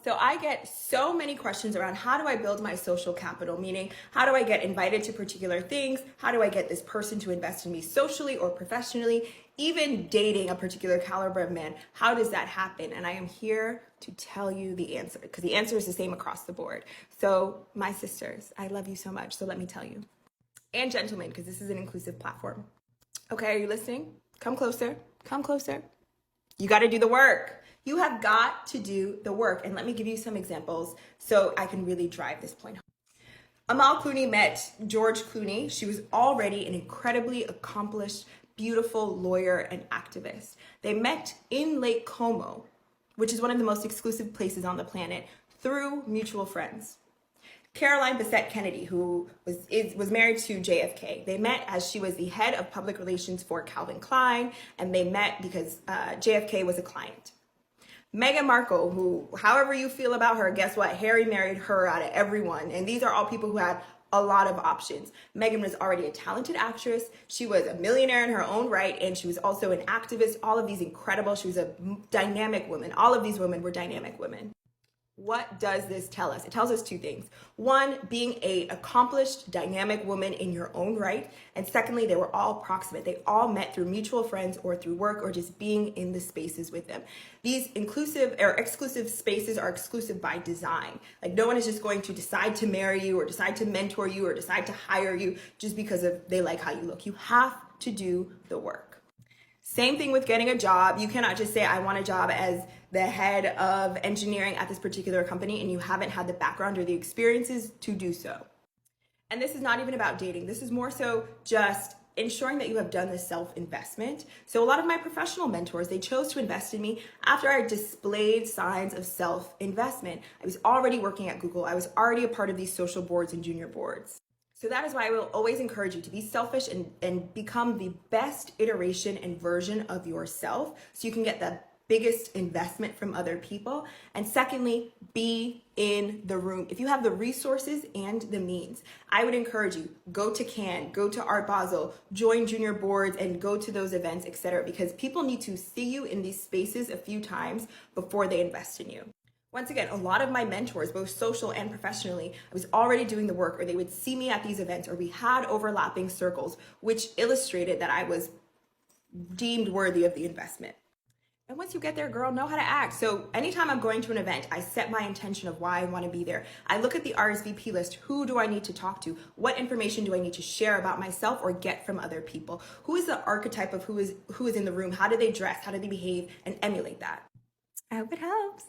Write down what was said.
So I get so many questions around how do I build my social capital, meaning how do I get invited to particular things? How do I get this person to invest in me socially or professionally? Even dating a particular caliber of man, how does that happen? And I am here to tell you the answer, because the answer is the same across the board. So my sisters, I love you so much, so let me tell you. And gentlemen, because this is an inclusive platform. Okay, are you listening? Come closer, come closer. You got to do the work. You have got to do the work. And let me give you some examples so I can really drive this point home. Amal Clooney met George Clooney. She was already an incredibly accomplished, beautiful lawyer and activist. They met in Lake Como, which is one of the most exclusive places on the planet, through mutual friends. Caroline Bessette Kennedy, who was married to JFK. They met as she was the head of public relations for Calvin Klein, and they met because JFK was a client. Meghan Markle, who, however you feel about her, guess what? Harry married her out of everyone. And these are all people who had a lot of options. Meghan was already a talented actress. She was a millionaire in her own right. And she was also an activist. All of these incredible. She was a dynamic woman. All of these women were dynamic women. What does this tell us? It tells us two things. One, being an accomplished, dynamic woman in your own right. And secondly, they were all proximate. They all met through mutual friends or through work or just being in the spaces with them. These inclusive or exclusive spaces are exclusive by design. Like no one is just going to decide to marry you or decide to mentor you or decide to hire you just because they like how you look. You have to do the work. Same thing with getting a job. You cannot just say, I want a job as the head of engineering at this particular company and you haven't had the background or the experiences to do so. And this is not even about dating. This is more so just ensuring that you have done the self-investment. So a lot of my professional mentors, they chose to invest in me after I displayed signs of self-investment. I was already working at Google. I was already a part of these social boards and junior boards. So that is why I will always encourage you to be selfish and become the best iteration and version of yourself so you can get the biggest investment from other people. And secondly, be in the room. If you have the resources and the means, I would encourage you, go to Cannes, go to Art Basel, join junior boards and go to those events, etc. Because people need to see you in these spaces a few times before they invest in you. Once again, a lot of my mentors, both social and professionally, I was already doing the work or they would see me at these events or we had overlapping circles, which illustrated that I was deemed worthy of the investment. And once you get there, girl, know how to act. So anytime I'm going to an event, I set my intention of why I want to be there. I look at the RSVP list. Who do I need to talk to? What information do I need to share about myself or get from other people? Who is the archetype of who is in the room? How do they dress? How do they behave? And emulate that. I hope it helps.